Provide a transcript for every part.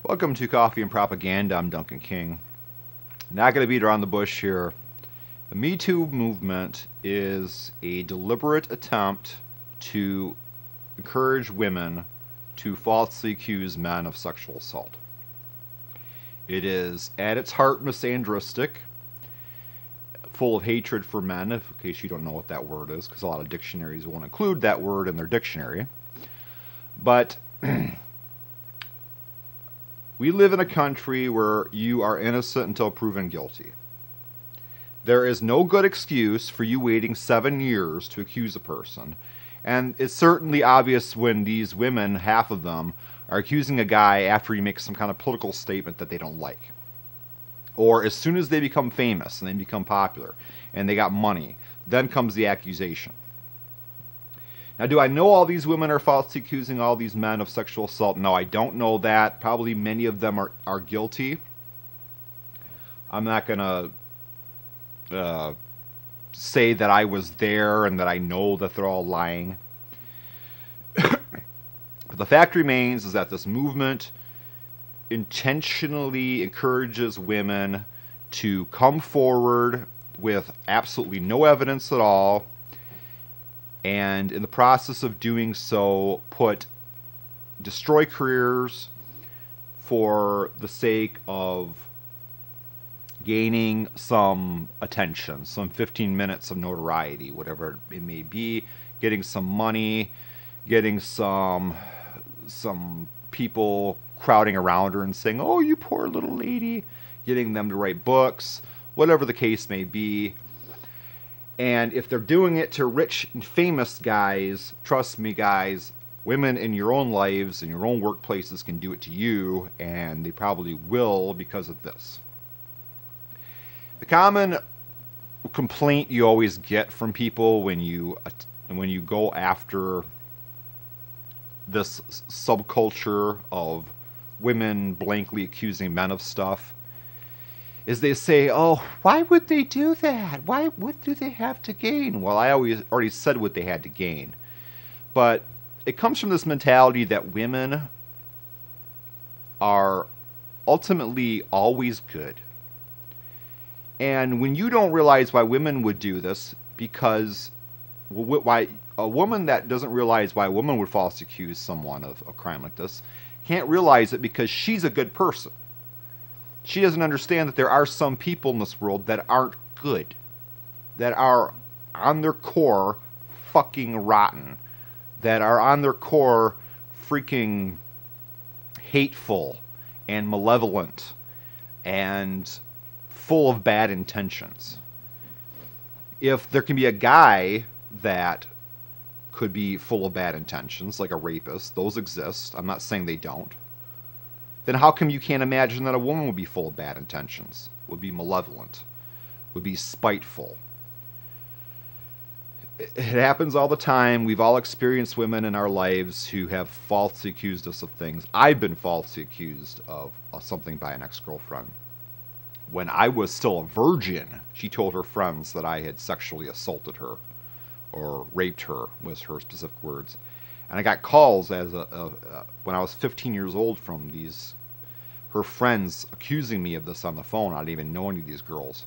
Welcome to Coffee and Propaganda. I'm Duncan King. Not going to beat around the bush here. The Metoo movement is a deliberate attempt to encourage women to falsely accuse men of sexual assault. It is at its heart misandristic, full of hatred for men, in case you don't know what that word is, because a lot of dictionaries won't include that word in their dictionary. But we live in a country where you are innocent until proven guilty. There is no good excuse for you waiting 7 years to accuse a person. And it's certainly obvious when these women, half of them, are accusing a guy after he makes some kind of political statement that they don't like. Or as soon as they become famous and they become popular and they got money, then comes the accusation. Now, do I know all these women are falsely accusing all these men of sexual assault? No, I don't know that. Probably many of them are guilty. I'm not going to say that I was there and that I know that they're all lying. But the fact remains is that this movement intentionally encourages women to come forward with absolutely no evidence at all, and in the process of doing so, destroy careers for the sake of gaining some attention, some 15 minutes of notoriety, whatever it may be, getting some money, getting some people crowding around her and saying, "Oh, you poor little lady," getting them to write books, whatever the case may be. And if they're doing it to rich and famous guys, trust me, guys, women in your own lives, in your own workplaces can do it to you, and they probably will because of this. The common complaint you always get from people when you go after this subculture of women blankly accusing men of stuff is they say, "Oh, why would they do that? What do they have to gain?" Well, I already said what they had to gain. But it comes from this mentality that women are ultimately always good. And when you don't realize why women would do this, because why a woman that doesn't realize why a woman would falsely accuse someone of a crime like this can't realize it because she's a good person. She doesn't understand that there are some people in this world that aren't good, that are on their core fucking rotten, that are on their core freaking hateful and malevolent and full of bad intentions. If there can be a guy that could be full of bad intentions, like a rapist, those exist, I'm not saying they don't, then how come you can't imagine that a woman would be full of bad intentions, would be malevolent, would be spiteful? It happens all the time. We've all experienced women in our lives who have falsely accused us of things. I've been falsely accused of something by an ex-girlfriend. When I was still a virgin, she told her friends that I had sexually assaulted her or raped her, was her specific words. And I got calls when I was 15 years old from her friends accusing me of this on the phone. I didn't even know any of these girls.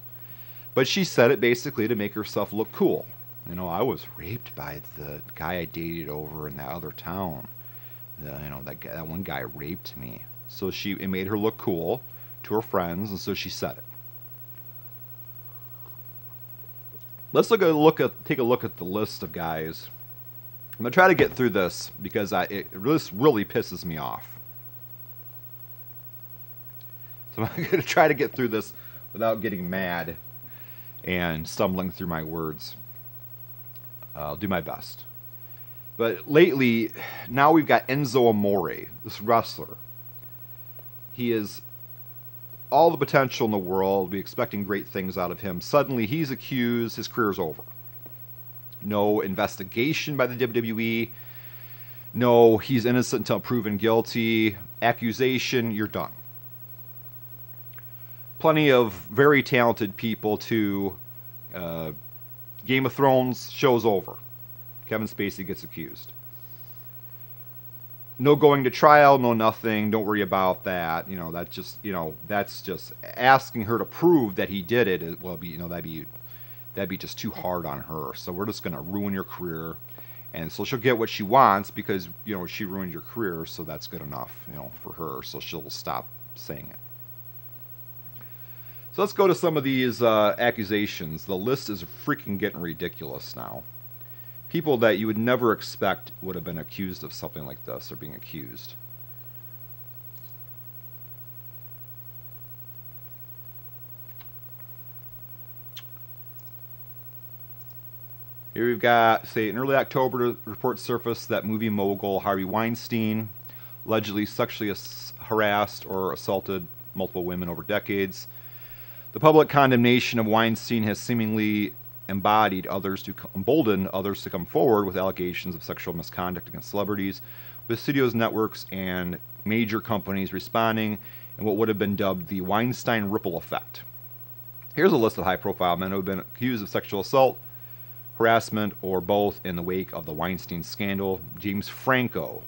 But she said it basically to make herself look cool. You know, I was raped by the guy I dated over in that other town. That one guy raped me. So it made her look cool to her friends, and so she said it. Let's take a look at the list of guys. I'm going to try to get through this because it really pisses me off. So I'm going to try to get through this without getting mad and stumbling through my words. I'll do my best. But lately, now we've got Enzo Amore, this wrestler. He is all the potential in the world. We're expecting great things out of him. Suddenly, he's accused. His career's over. No investigation by the WWE. No, he's innocent until proven guilty. Accusation, you're done. Plenty of very talented people too. Game of Thrones, show's over. Kevin Spacey gets accused. no going to trial, no nothing. Don't worry about that. That's just that's just asking her to prove that he did it. Well, that'd be just too hard on her. So we're just gonna ruin your career, and so she'll get what she wants because she ruined your career. So that's good enough, for her. So she'll stop saying it. So let's go to some of these accusations. The list is freaking getting ridiculous now. People that you would never expect would have been accused of something like this are being accused. Here we've got, say, in early October, reports surfaced that movie mogul Harvey Weinstein allegedly sexually harassed or assaulted multiple women over decades. The public condemnation of Weinstein has seemingly emboldened others to come forward with allegations of sexual misconduct against celebrities, with studios, networks, and major companies responding in what would have been dubbed the Weinstein ripple effect. Here's a list of high-profile men who have been accused of sexual assault, harassment, or both in the wake of the Weinstein scandal. James Franco.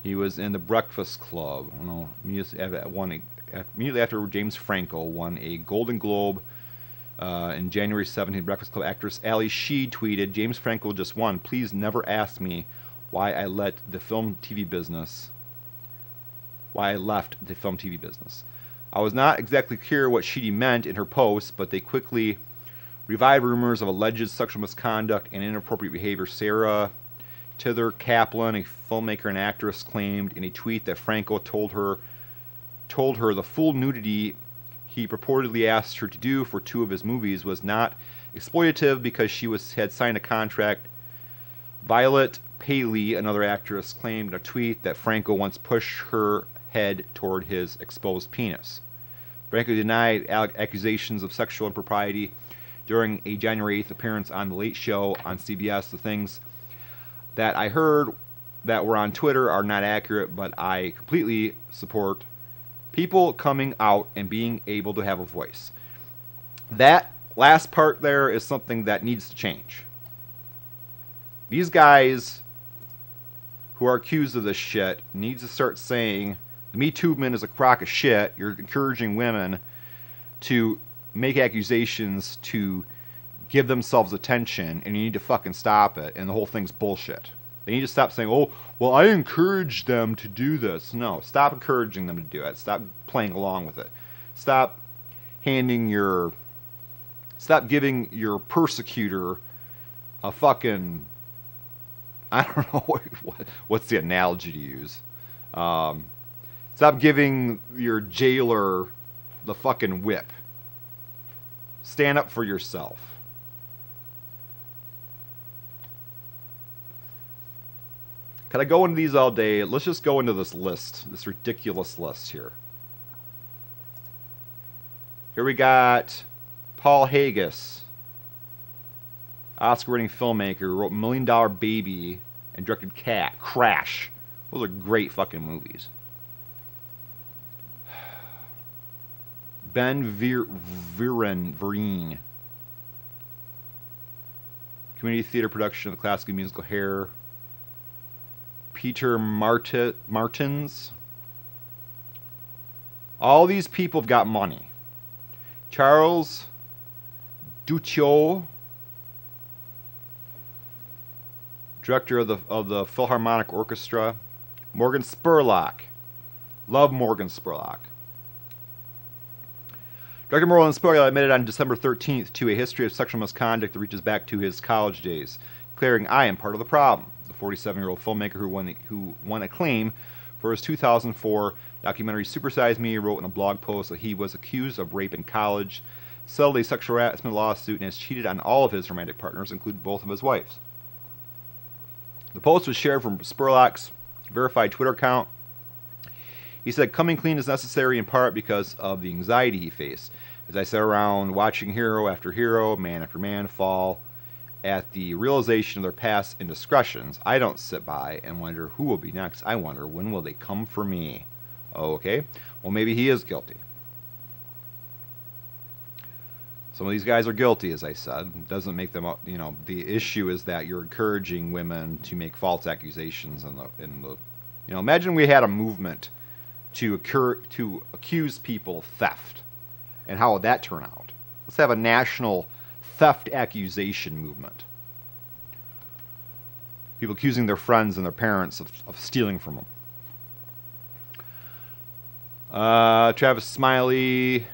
He was in The Breakfast Club. Immediately after James Franco won a Golden Globe in January 17th, Breakfast Club actress Ali Sheed tweeted, "James Franco just won. Please never ask me why I left the film TV business. I was not exactly clear what Sheedy meant in her post, but they quickly revived rumors of alleged sexual misconduct and inappropriate behavior. Sarah Tither Kaplan, a filmmaker and actress, claimed in a tweet that Franco told her the full nudity he purportedly asked her to do for 2 of his movies was not exploitative because she had signed a contract. Violet Paley, another actress, claimed in a tweet that Franco once pushed her head toward his exposed penis. Franco denied accusations of sexual impropriety during a January 8th appearance on The Late Show on CBS. The things that I heard that were on Twitter are not accurate, but I completely support people coming out and being able to have a voice. That last part there is something that needs to change. These guys who are accused of this shit need to start saying, the Me Too movement is a crock of shit. You're encouraging women to make accusations to give themselves attention, and you need to fucking stop it, and the whole thing's bullshit. They need to stop saying, oh, well, I encouraged them to do this. No, stop encouraging them to do it. Stop playing along with it. Stop giving your persecutor a fucking, I don't know what's the analogy to use. Stop giving your jailer the fucking whip. Stand up for yourself. Could I go into these all day? Let's just go into this list, this ridiculous list here. Here we got Paul Haggis, Oscar-winning filmmaker who wrote $1 Million Baby and directed Crash. Those are great fucking movies. Ben Vereen. Community theater production of the classical musical Hair. Peter Martins. All these people have got money. Charles Duccio, director of the Philharmonic Orchestra. Morgan Spurlock. Love Morgan Spurlock. Director Morgan Spurlock admitted on December 13th to a history of sexual misconduct that reaches back to his college days, declaring, "I am part of the problem." The 47-year-old filmmaker who won acclaim for his 2004 documentary Supersize Me wrote in a blog post that he was accused of rape in college, settled a sexual harassment lawsuit, and has cheated on all of his romantic partners, including both of his wives. The post was shared from Spurlock's verified Twitter account. He said, "Coming clean is necessary in part because of the anxiety he faced. As I sat around watching hero after hero, man after man fall at the realization of their past indiscretions, I don't sit by and wonder who will be next. I wonder, when will they come for me?" Oh, okay. Well, maybe he is guilty. Some of these guys are guilty, as I said. It doesn't make them, the issue is that you're encouraging women to make false accusations imagine we had a movement to accuse people of theft. And how would that turn out? Let's have a national theft accusation movement. People accusing their friends and their parents of stealing from them. Travis Smiley,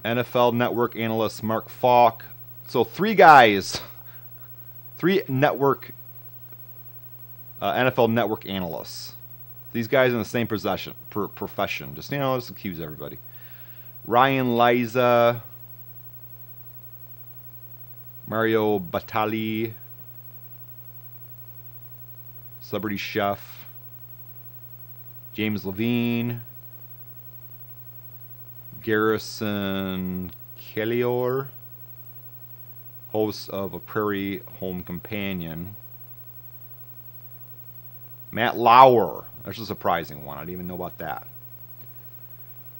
NFL Network analyst Mark Falk. So three network NFL Network analysts. These guys in the same profession. Just, let's accuse everybody. Ryan Liza, Mario Batali, Celebrity Chef, James Levine, Garrison Kellior, host of A Prairie Home Companion. Matt Lauer. That's a surprising one. I didn't even know about that.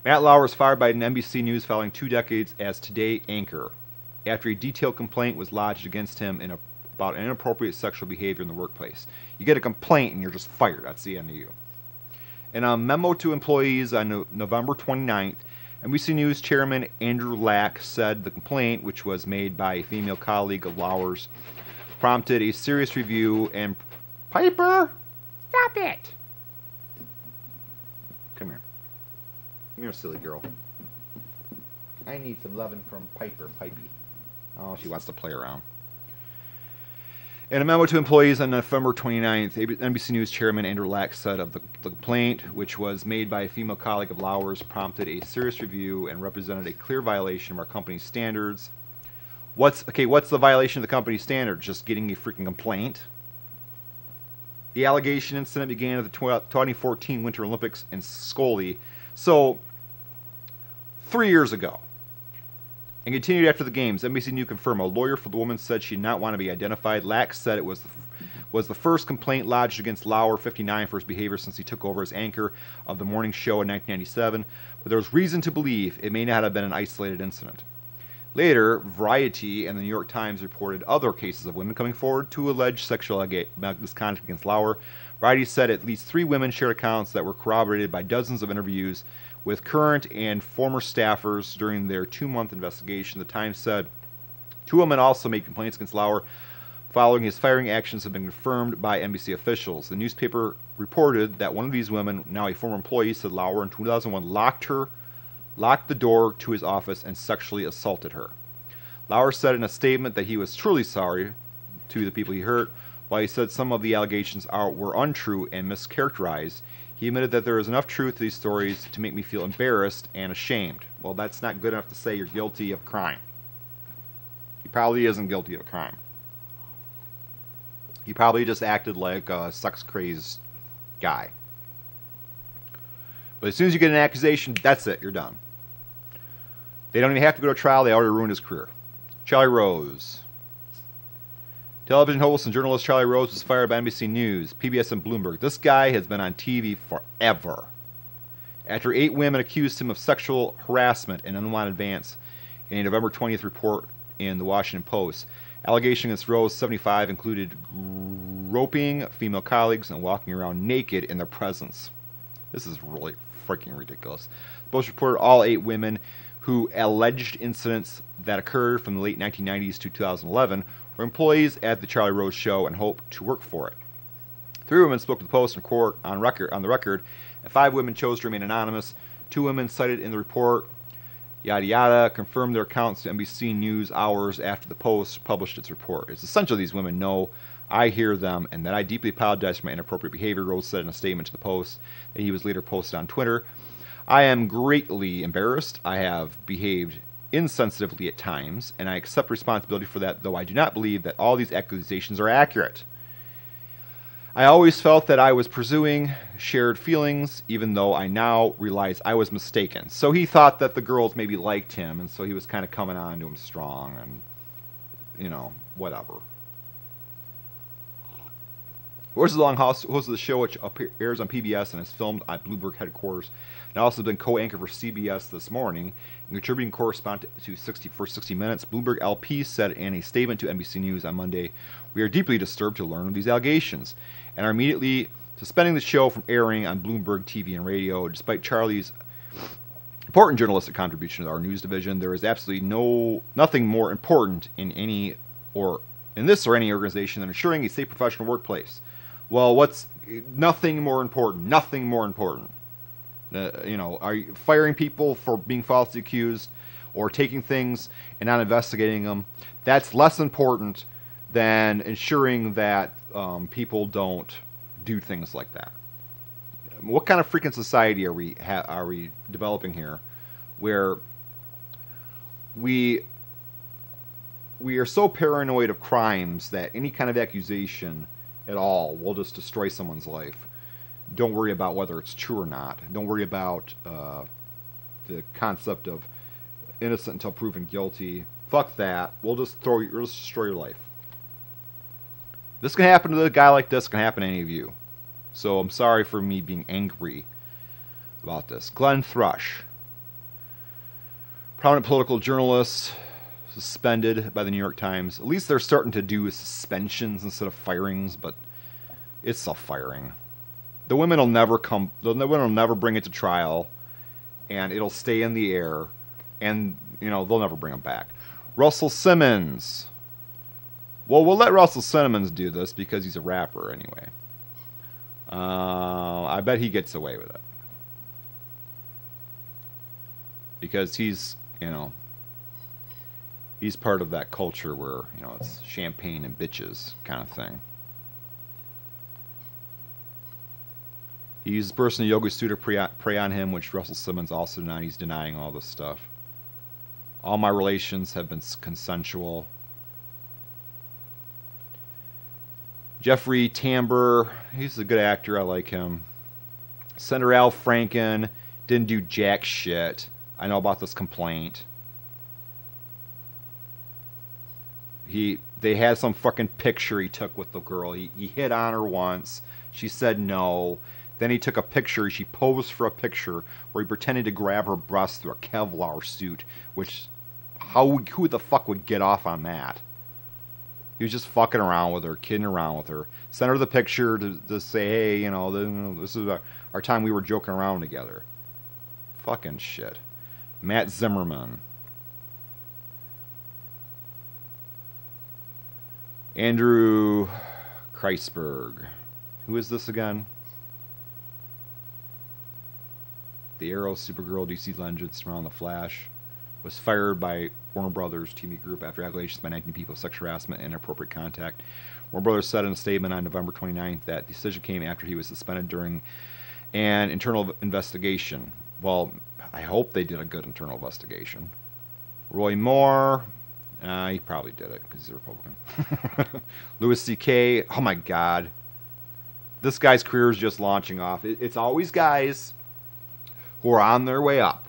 Matt Lauer was fired by an NBC News following 2 decades as Today anchor after a detailed complaint was lodged against him about inappropriate sexual behavior in the workplace. You get a complaint and you're just fired. That's the end of you. In a memo to employees on November 29th, NBC News chairman Andrew Lack said the complaint, which was made by a female colleague of Lauer's, prompted a serious review and... Piper! Stop it! Come here. Come here, silly girl. I need some loving from Piper, Pipey. Oh, she wants to play around. In a memo to employees on November 29th, NBC News chairman Andrew Lack said of the complaint, which was made by a female colleague of Lauer's, prompted a serious review and represented a clear violation of our company's standards. What's the violation of the company's standards? Just getting a freaking complaint? The allegation incident began at the 2014 Winter Olympics in Scoli, so 3 years ago, and continued after the games. NBC News confirmed a lawyer for the woman said she did not want to be identified. Lack said it was the first complaint lodged against Lauer, 59, for his behavior since he took over as anchor of the morning show in 1997, but there was reason to believe it may not have been an isolated incident. Later, Variety and the New York Times reported other cases of women coming forward to allege sexual misconduct against Lauer. Variety said at least 3 women shared accounts that were corroborated by dozens of interviews with current and former staffers during their 2-month investigation. The Times said 2 women also made complaints against Lauer following his firing actions have been confirmed by NBC officials. The newspaper reported that one of these women, now a former employee, said Lauer in 2001 locked the door to his office and sexually assaulted her. Lauer said in a statement that he was truly sorry to the people he hurt. While he said some of the allegations were untrue and mischaracterized, he admitted that there is enough truth to these stories to make me feel embarrassed and ashamed. Well, that's not good enough to say you're guilty of crime. He probably isn't guilty of a crime. He probably just acted like a sex-crazed guy. But as soon as you get an accusation, that's it, you're done. They don't even have to go to trial, they already ruined his career. Charlie Rose. Television host and journalist Charlie Rose was fired by NBC News, PBS, and Bloomberg. This guy has been on TV forever. After 8 women accused him of sexual harassment and unwanted advance in a November 20th report in the Washington Post. Allegations against Rose, 75, included groping female colleagues and walking around naked in their presence. This is really freaking ridiculous. The Post reported all 8 women who alleged incidents that occurred from the late 1990s to 2011 were employees at the Charlie Rose Show and hoped to work for it. 3 women spoke to the Post in court on the record, and 5 women chose to remain anonymous. 2 women cited in the report, yada yada, confirmed their accounts to NBC News hours after the Post published its report. It's essential these women know I hear them and that I deeply apologize for my inappropriate behavior, Rose said in a statement to the Post that he was later posted on Twitter. I am greatly embarrassed. I have behaved insensitively at times, and I accept responsibility for that, though I do not believe that all these accusations are accurate. I always felt that I was pursuing shared feelings, even though I now realize I was mistaken. So he thought that the girls maybe liked him, and so he was kind of coming on to him strong, and, whatever. Horses Along host of the show, which airs on PBS and is filmed at Bloomberg headquarters. And also been co-anchor for CBS This Morning and contributing correspondent to 60 Minutes. Bloomberg LP said in a statement to NBC News on Monday, "We are deeply disturbed to learn of these allegations and are immediately suspending the show from airing on Bloomberg TV and radio. Despite Charlie's important journalistic contribution to our news division, there is absolutely nothing more important in this or any organization than ensuring a safe professional workplace." Well, what's nothing more important? Nothing more important. Are you firing people for being falsely accused or taking things and not investigating them? That's less important than ensuring that people don't do things like that. What kind of freaking society are we developing here, where we are so paranoid of crimes that any kind of accusation at all will just destroy someone's life? Don't worry about whether it's true or not. Don't worry about the concept of innocent until proven guilty. Fuck that. We'll just destroy your life. This can happen to a guy like this. Can happen to any of you. So I'm sorry for me being angry about this. Glenn Thrush, prominent political journalist, suspended by the New York Times. At least they're starting to do suspensions instead of firings, but it's self-firing. The women will never come. The women will never bring it to trial, and it'll stay in the air, and they'll never bring them back. Russell Simmons. Well, we'll let Russell Simmons do this because he's a rapper anyway. I bet he gets away with it because he's part of that culture where it's champagne and bitches kind of thing. He used personal yoga suit to prey on him, which Russell Simmons also denied. He's denying all this stuff. All my relations have been consensual. Jeffrey Tambor, he's a good actor. I like him. Senator Al Franken didn't do jack shit. I know about this complaint. They had some fucking picture he took with the girl. He hit on her once. She said no. Then he took a picture. She posed for a picture where he pretended to grab her breast through a Kevlar suit. Which, who the fuck would get off on that? He was just fucking around with her, kidding around with her. Sent her the picture to say, hey, this is our time we were joking around together. Fucking shit. Matt Zimmerman. Andrew Kreisberg. Who is this again? The Arrow, Supergirl, DC Legends, around the Flash. Was fired by Warner Brothers TV Group after allegations by 19 people of sexual harassment and inappropriate contact. Warner Brothers said in a statement on November 29th that the decision came after he was suspended during an internal investigation. Well, I hope they did a good internal investigation. Roy Moore, he probably did it because he's a Republican. Louis C.K., oh my God. This guy's career is just launching off. It's always guys who are on their way up.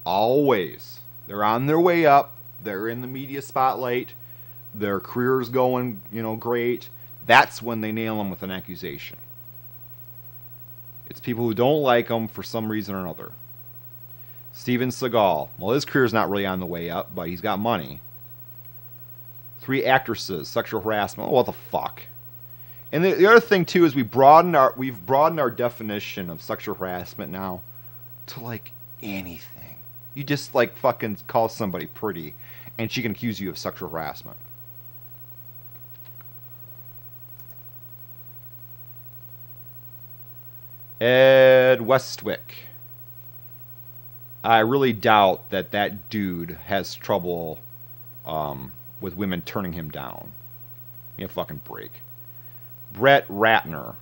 Always. They're on their way up. They're in the media spotlight. Their career's going, great. That's when they nail them with an accusation. It's people who don't like them for some reason or another. Steven Seagal. Well, his career's not really on the way up, but he's got money. 3 actresses, sexual harassment. Oh, what the fuck? And the other thing too is we've broadened our definition of sexual harassment now to like anything. You just like fucking call somebody pretty and she can accuse you of sexual harassment. Ed Westwick. I really doubt that dude has trouble with women turning him down. Give me a fucking break. Brett Ratner.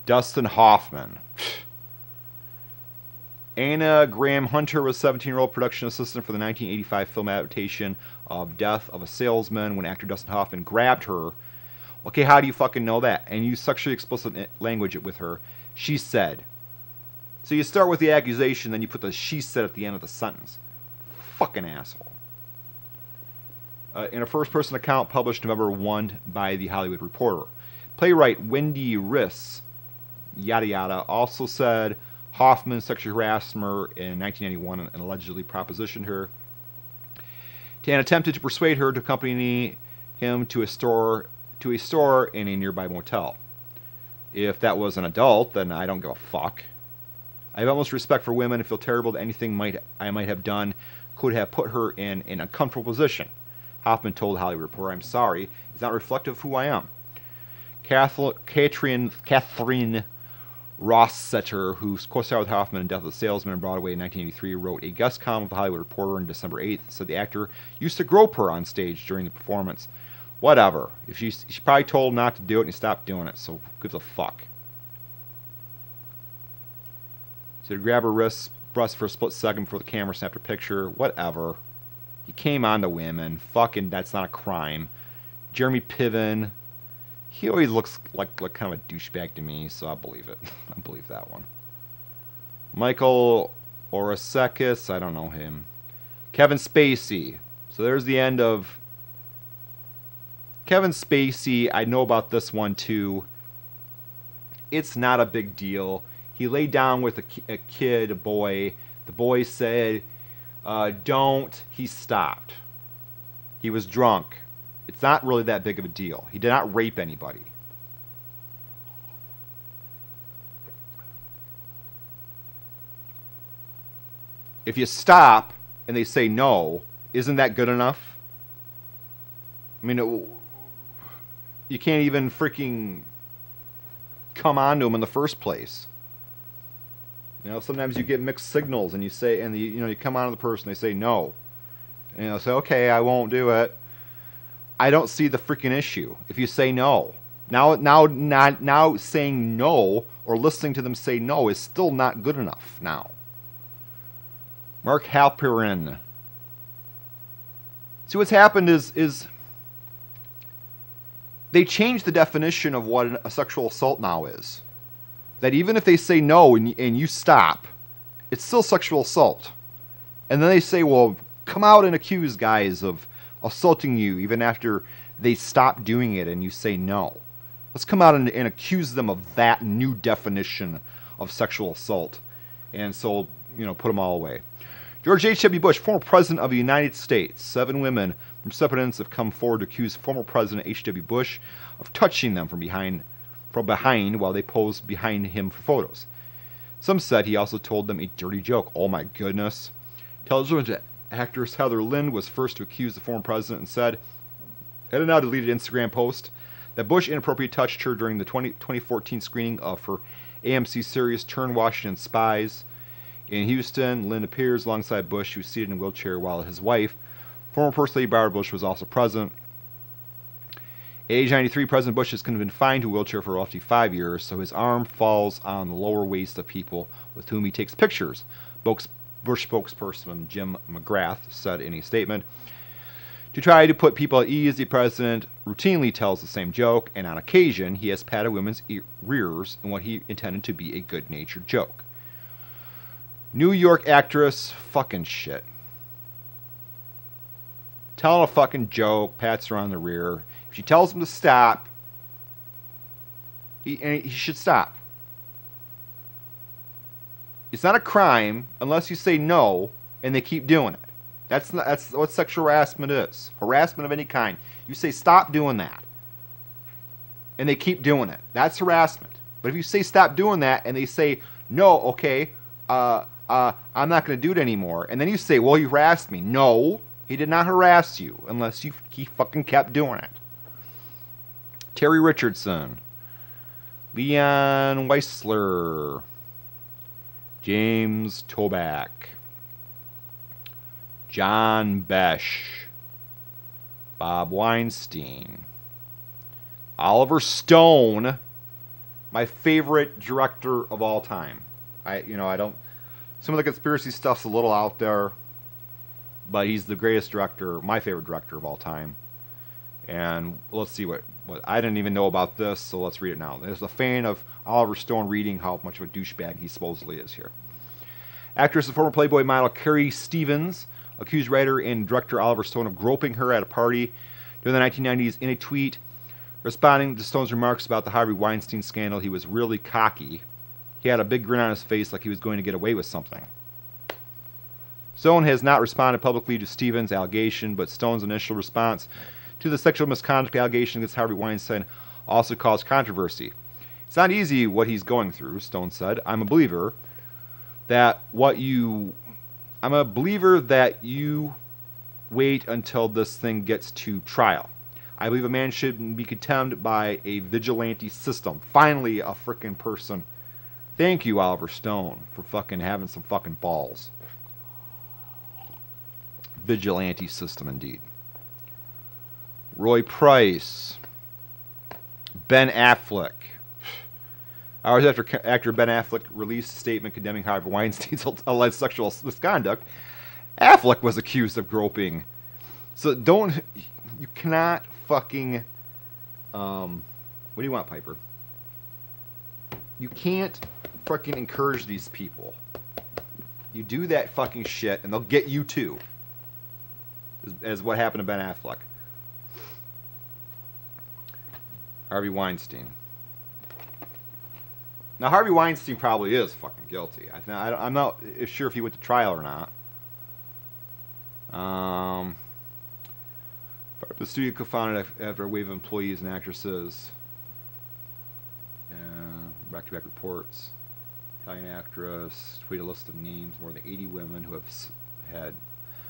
Dustin Hoffman. Anna Graham Hunter was a 17-year-old production assistant for the 1985 film adaptation of Death of a Salesman when actor Dustin Hoffman grabbed her. Okay, how do you fucking know that? And used sexually explicit language with her. She said. So you start with the accusation, then you put the she said at the end of the sentence. Fucking asshole. in a first-person account published November 1 by The Hollywood Reporter. Playwright Wendy Riss, yada yada, also said Hoffman sexually harassed her in 1991 and allegedly propositioned her and attempted to persuade her to accompany him to a store in a nearby motel. If that was an adult, then I don't give a fuck. I have almost respect for women and feel terrible that anything I might have done could have put her in an uncomfortable position. Hoffman told the Hollywood Reporter, "I'm sorry. It's not reflective of who I am." Catherine Rossetter, who co-starred with Hoffman in Death of the Salesman on Broadway in 1983, wrote a guest column with the Hollywood Reporter on December 8th, said the actor used to grope her on stage during the performance. Whatever. If she probably told him not to do it and he stopped doing it, so who gives a fuck? So to grab her wrist, breast for a split second before the camera snapped her picture. Whatever. He came on to women. Fucking, that's not a crime. Jeremy Piven. He always looks like kind of a douchebag to me, so I believe it. I believe that one. Michael Orasekis. I don't know him. Kevin Spacey. So there's the end of Kevin Spacey. I know about this one too. It's not a big deal. He laid down with a kid, a boy. The boy said, don't. He stopped. He was drunk. It's not really that big of a deal. He did not rape anybody. If you stop and they say no, isn't that good enough? I mean, you can't even freaking come on to them in the first place. You know, sometimes you get mixed signals, and you say, and you come on to the person, they say no, and say, okay, I won't do it. I don't see the freaking issue if you say no. Now saying no or listening to them say no is still not good enough now. Mark Halperin. See, what's happened is they changed the definition of what a sexual assault now is. That even if they say no and you stop, it's still sexual assault. And then they say, well, come out and accuse guys of assaulting you even after they stop doing it and you say no. Let's come out and accuse them of that new definition of sexual assault. And so, put them all away. George H.W. Bush, former president of the United States. 7 women from separate ends have come forward to accuse former President H.W. Bush of touching them from behind while they posed behind him for photos. Some said he also told them a dirty joke. Oh my goodness. Television actress Heather Lind was first to accuse the former president and said, in a now deleted Instagram post, that Bush inappropriately touched her during the 2014 screening of her AMC series Turn Washington Spies. In Houston, Lind appears alongside Bush, who was seated in a wheelchair, while his wife, former First Lady Barbara Bush, was also present. At age 93, President Bush has been confined to a wheelchair for roughly 5 years, so his arm falls on the lower waist of people with whom he takes pictures, Bush spokesperson Jim McGrath said in a statement. To try to put people at ease, the president routinely tells the same joke, and on occasion, he has patted women's rears in what he intended to be a good-natured joke. New York actress, fucking shit. Telling a fucking joke, pats her on the rear. If she tells him to stop, he should stop. It's not a crime unless you say no and they keep doing it. That's what sexual harassment is. Harassment of any kind. You say stop doing that, and they keep doing it. That's harassment. But if you say stop doing that and they say no, okay, I'm not going to do it anymore, and then you say, well, you harassed me. No, he did not harass you unless he fucking kept doing it. Terry Richardson, Leon Weissler, James Toback, John Besh, Bob Weinstein, Oliver Stone, my favorite director of all time. I don't. Some of the conspiracy stuff's a little out there, but he's the greatest director, my favorite director of all time. And let's see what I didn't even know about this, so let's read it now. There's a fan of Oliver Stone reading how much of a douchebag he supposedly is here. Actress and former Playboy model Carrie Stevens accused writer and director Oliver Stone of groping her at a party during the 1990s. In a tweet responding to Stone's remarks about the Harvey Weinstein scandal, he was really cocky. He had a big grin on his face like he was going to get away with something. Stone has not responded publicly to Stevens' allegation, but Stone's initial response to the sexual misconduct allegation against Harvey Weinstein also caused controversy. It's not easy what he's going through, Stone said. I'm a believer that you wait until this thing gets to trial. I believe a man shouldn't be condemned by a vigilante system. Finally, a frickin' person. Thank you, Oliver Stone, for fucking having some fucking balls. Vigilante system, indeed. Roy Price. Ben Affleck. Hours after actor Ben Affleck released a statement condemning Harvey Weinstein's alleged sexual misconduct, Affleck was accused of groping. So you cannot fucking, what do you want, Piper? You can't fucking encourage these people. You do that fucking shit and they'll get you too. As what happened to Ben Affleck. Harvey Weinstein. Now, Harvey Weinstein probably is fucking guilty. I'm not sure if he went to trial or not. The studio co-founded after a wave of employees and actresses. Back-to-back reports. Italian actress tweeted a list of names. More than 80 women who had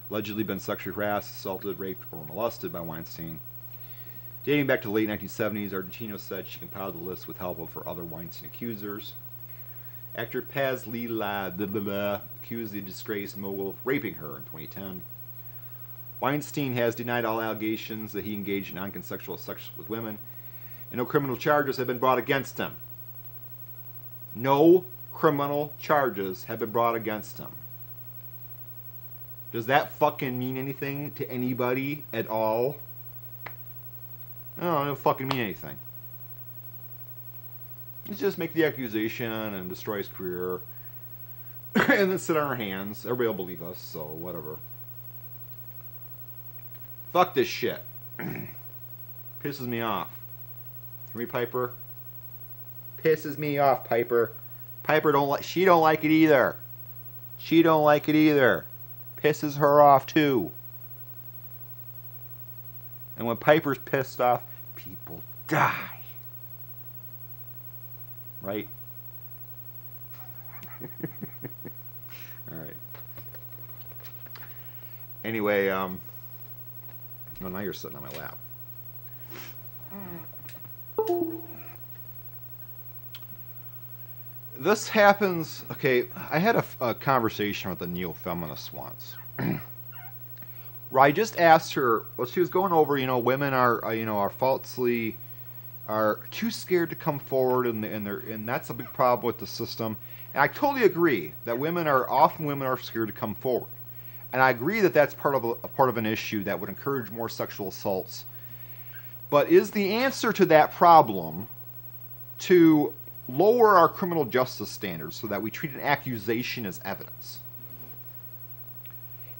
allegedly been sexually harassed, assaulted, raped, or molested by Weinstein. Dating back to the late 1970s, Argentino said she compiled the list with help of her other Weinstein accusers. Actor Paz Lila accused the disgraced mogul of raping her in 2010. Weinstein has denied all allegations that he engaged in non-consensual sex with women, and no criminal charges have been brought against him. No criminal charges have been brought against him. Does that fucking mean anything to anybody at all? No, it don't fucking mean anything. Let's just make the accusation and destroy his career. And then sit on our hands. Everybody will believe us, so whatever. Fuck this shit. Pisses me off. Hear me, Piper? Pisses me off, Piper. Piper she don't like it either. She don't like it either. Pisses her off too. And when Piper's pissed off, people die. Right? Alright. Anyway, well, now you're sitting on my lap. This happens, okay, I had a conversation with a neo-feminist once. Where I just asked her, well, she was going over, women are too scared to come forward, and that's a big problem with the system. And I totally agree that women are scared to come forward, and I agree that that's part of an issue that would encourage more sexual assaults. But is the answer to that problem to lower our criminal justice standards so that we treat an accusation as evidence?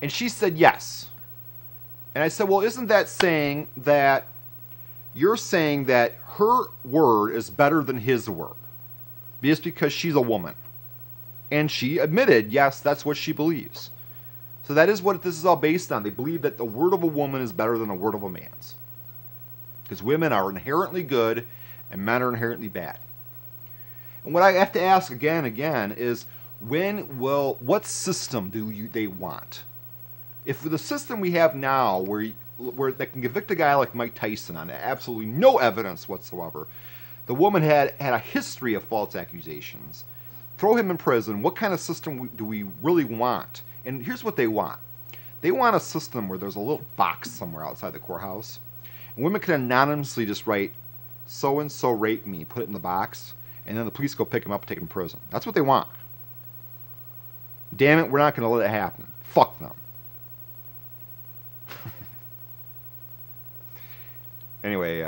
And she said yes. And I said, well, isn't that saying that you're saying that her word is better than his word? Just because she's a woman. And she admitted, yes, that's what she believes. So that is what this is all based on. They believe that the word of a woman is better than the word of a man's. Because women are inherently good and men are inherently bad. And what I have to ask again is, what system do they want? If the system we have now, where they can convict a guy like Mike Tyson on absolutely no evidence whatsoever, the woman had a history of false accusations, throw him in prison, what kind of system do we really want? And here's what they want. They want a system where there's a little box somewhere outside the courthouse, and women can anonymously just write, so-and-so raped me, put it in the box, and then the police go pick him up and take him to prison. That's what they want. Damn it, we're not going to let it happen. Fuck them. Anyway,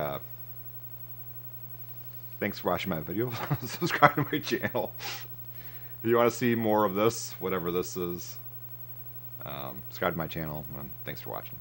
thanks for watching my video. Subscribe to my channel. If you want to see more of this, whatever this is, Subscribe to my channel, and thanks for watching.